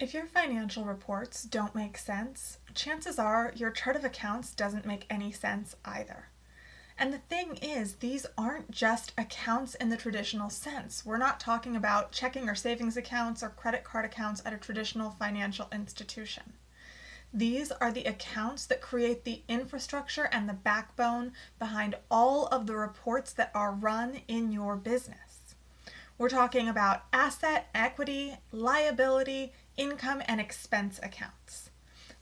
If your financial reports don't make sense, chances are your chart of accounts doesn't make any sense either. And the thing is, these aren't just accounts in the traditional sense. We're not talking about checking or savings accounts or credit card accounts at a traditional financial institution. These are the accounts that create the infrastructure and the backbone behind all of the reports that are run in your business. We're talking about asset, equity, liability, income, and expense accounts.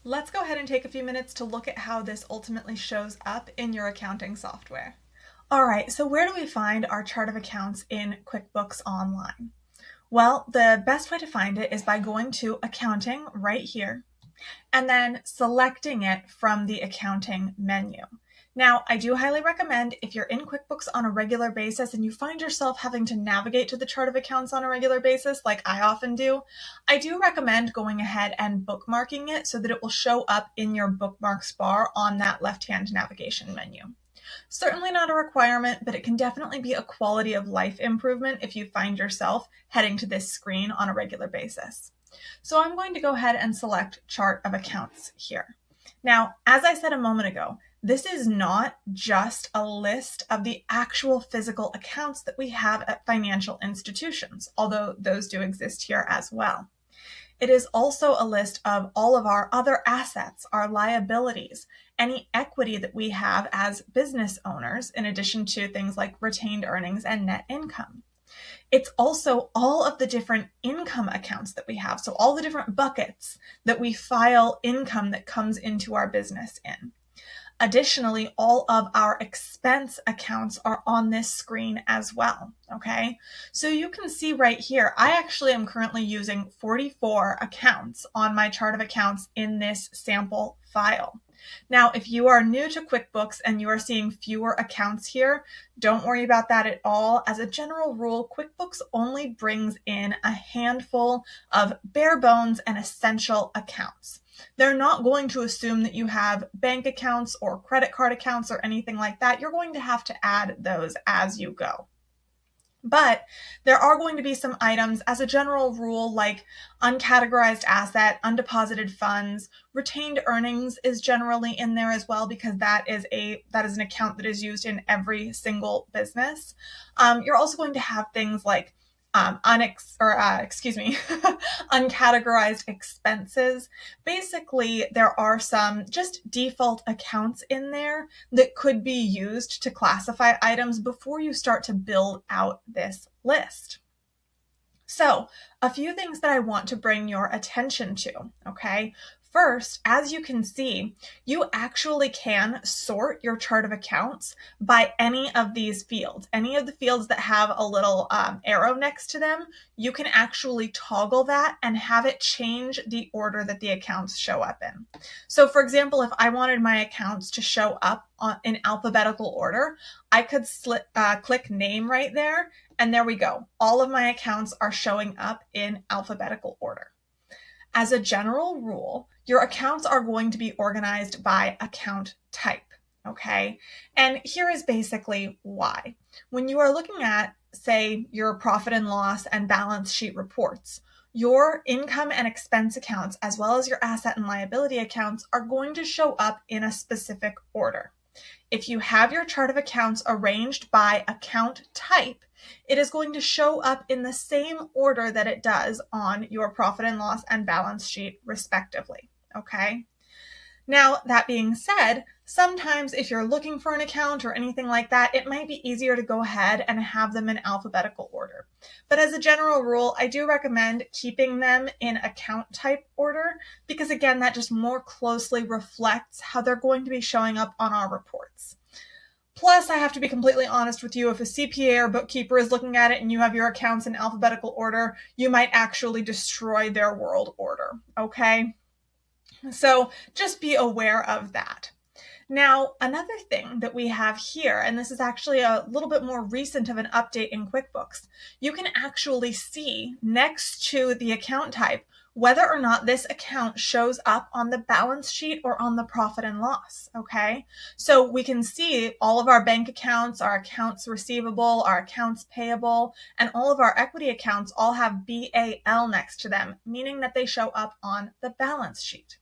Let's go ahead and take a few minutes to look at how this ultimately shows up in your accounting software. All right, so where do we find our chart of accounts in QuickBooks Online? Well, the best way to find it is by going to Accounting right here and then selecting it from the Accounting menu. Now, I do highly recommend if you're in QuickBooks on a regular basis and you find yourself having to navigate to the chart of accounts on a regular basis, like I often do, I do recommend going ahead and bookmarking it so that it will show up in your bookmarks bar on that left-hand navigation menu. Certainly not a requirement, but it can definitely be a quality of life improvement if you find yourself heading to this screen on a regular basis. So I'm going to go ahead and select Chart of Accounts here. Now, as I said a moment ago, this is not just a list of the actual physical accounts that we have at financial institutions, although those do exist here as well. It is also a list of all of our other assets, our liabilities, any equity that we have as business owners, in addition to things like retained earnings and net income. It's also all of the different income accounts that we have, so all the different buckets that we file income that comes into our business in. Additionally, all of our expense accounts are on this screen as well, okay? So you can see right here, I actually am currently using 44 accounts on my chart of accounts in this sample file. Now, if you are new to QuickBooks and you are seeing fewer accounts here, don't worry about that at all. As a general rule, QuickBooks only brings in a handful of bare bones and essential accounts. They're not going to assume that you have bank accounts or credit card accounts or anything like that. You're going to have to add those as you go. But there are going to be some items as a general rule like uncategorized asset, undeposited funds, retained earnings is generally in there as well because that is an account that is used in every single business. You're also going to have things like uncategorized expenses. Basically, there are some just default accounts in there that could be used to classify items before you start to build out this list. So, a few things that I want to bring your attention to, okay? First, as you can see, you actually can sort your chart of accounts by any of these fields. Any of the fields that have a little arrow next to them, you can actually toggle that and have it change the order that the accounts show up in. So for example, if I wanted my accounts to show up in alphabetical order, I could click name right there, and there we go. All of my accounts are showing up in alphabetical order. As a general rule, your accounts are going to be organized by account type, okay? And here is basically why. When you are looking at, say, your profit and loss and balance sheet reports, your income and expense accounts, as well as your asset and liability accounts, are going to show up in a specific order. If you have your chart of accounts arranged by account type, it is going to show up in the same order that it does on your profit and loss and balance sheet, respectively, okay? Now, that being said, sometimes if you're looking for an account or anything like that, it might be easier to go ahead and have them in alphabetical order. But as a general rule, I do recommend keeping them in account type order because, again, that just more closely reflects how they're going to be showing up on our reports. Plus, I have to be completely honest with you, if a CPA or bookkeeper is looking at it and you have your accounts in alphabetical order, you might actually destroy their world order, okay? So just be aware of that. Now, another thing that we have here, and this is actually a little bit more recent of an update in QuickBooks, you can actually see next to the account type whether or not this account shows up on the balance sheet or on the profit and loss, okay? So we can see all of our bank accounts, our accounts receivable, our accounts payable, and all of our equity accounts all have BAL next to them, meaning that they show up on the balance sheet.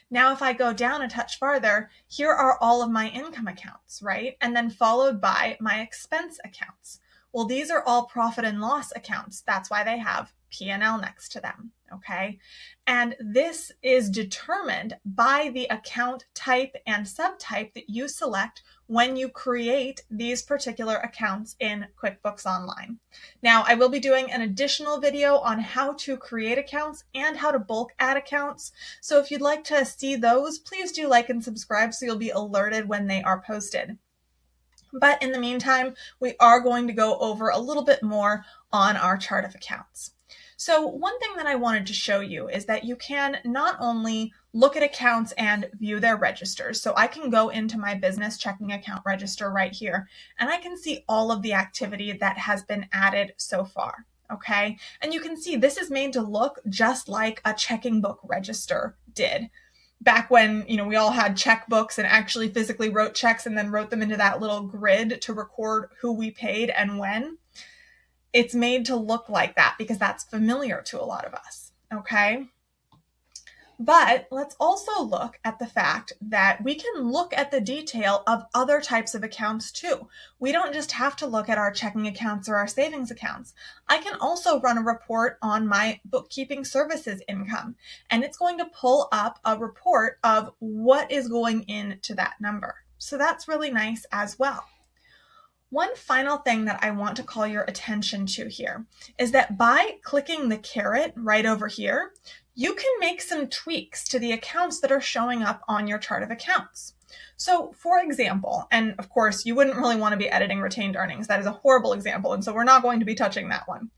Now, if I go down a touch farther, here are all of my income accounts, right? And then followed by my expense accounts. Well, these are all profit and loss accounts. That's why they have P&L next to them, okay? And this is determined by the account type and subtype that you select when you create these particular accounts in QuickBooks Online. Now, I will be doing an additional video on how to create accounts and how to bulk add accounts. So if you'd like to see those, please do like and subscribe so you'll be alerted when they are posted. But in the meantime, we are going to go over a little bit more on our chart of accounts. So one thing that I wanted to show you is that you can not only look at accounts and view their registers. So I can go into my business checking account register right here, and I can see all of the activity that has been added so far. Okay, and you can see this is made to look just like a checking book register did. Back when, we all had checkbooks and actually physically wrote checks and then wrote them into that little grid to record who we paid and when. It's made to look like that because that's familiar to a lot of us, okay? But let's also look at the fact that we can look at the detail of other types of accounts too. We don't just have to look at our checking accounts or our savings accounts. I can also run a report on my bookkeeping services income, and it's going to pull up a report of what is going into that number. So that's really nice as well. One final thing that I want to call your attention to here is that by clicking the caret right over here, you can make some tweaks to the accounts that are showing up on your chart of accounts. So for example, and of course you wouldn't really want to be editing retained earnings. That is a horrible example, and so we're not going to be touching that one.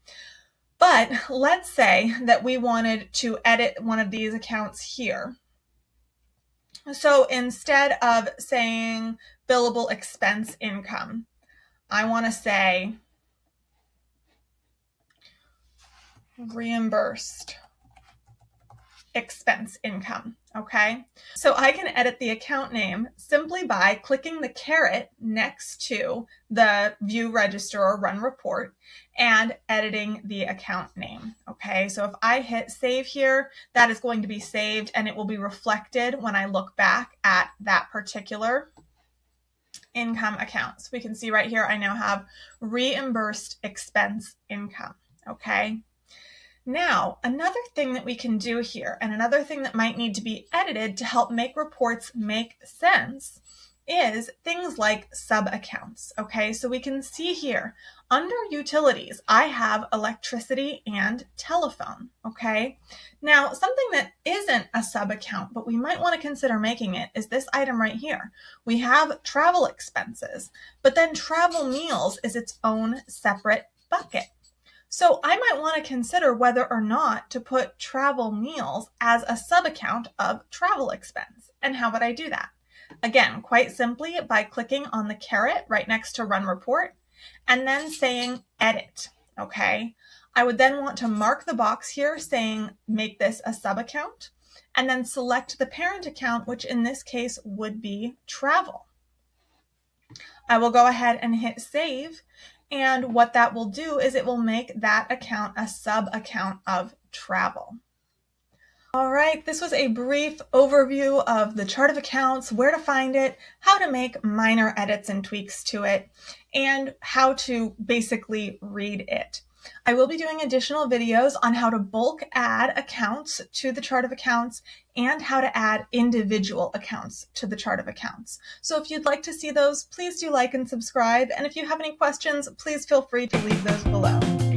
But let's say that we wanted to edit one of these accounts here. So instead of saying billable expense income, I want to say reimbursed expense income, okay? So I can edit the account name simply by clicking the caret next to the view register or run report and editing the account name, okay? So if I hit save here, that is going to be saved and it will be reflected when I look back at that particular income account. So we can see right here, I now have reimbursed expense income, okay? Now, another thing that we can do here, and another thing that might need to be edited to help make reports make sense, is things like sub-accounts, okay? So we can see here, under utilities, I have electricity and telephone, okay? Now, something that isn't a sub-account, but we might want to consider making it, is this item right here. We have travel expenses, but then travel meals is its own separate bucket. So I might want to consider whether or not to put travel meals as a sub-account of travel expense. And how would I do that? Again, quite simply by clicking on the caret right next to run report and then saying edit, okay? I would then want to mark the box here saying make this a sub-account and then select the parent account, which in this case would be travel. I will go ahead and hit save. And what that will do is it will make that account a sub-account of travel. All right, this was a brief overview of the chart of accounts, where to find it, how to make minor edits and tweaks to it, and how to basically read it. I will be doing additional videos on how to bulk add accounts to the chart of accounts and how to add individual accounts to the chart of accounts. So if you'd like to see those, please do like and subscribe. And if you have any questions, please feel free to leave those below.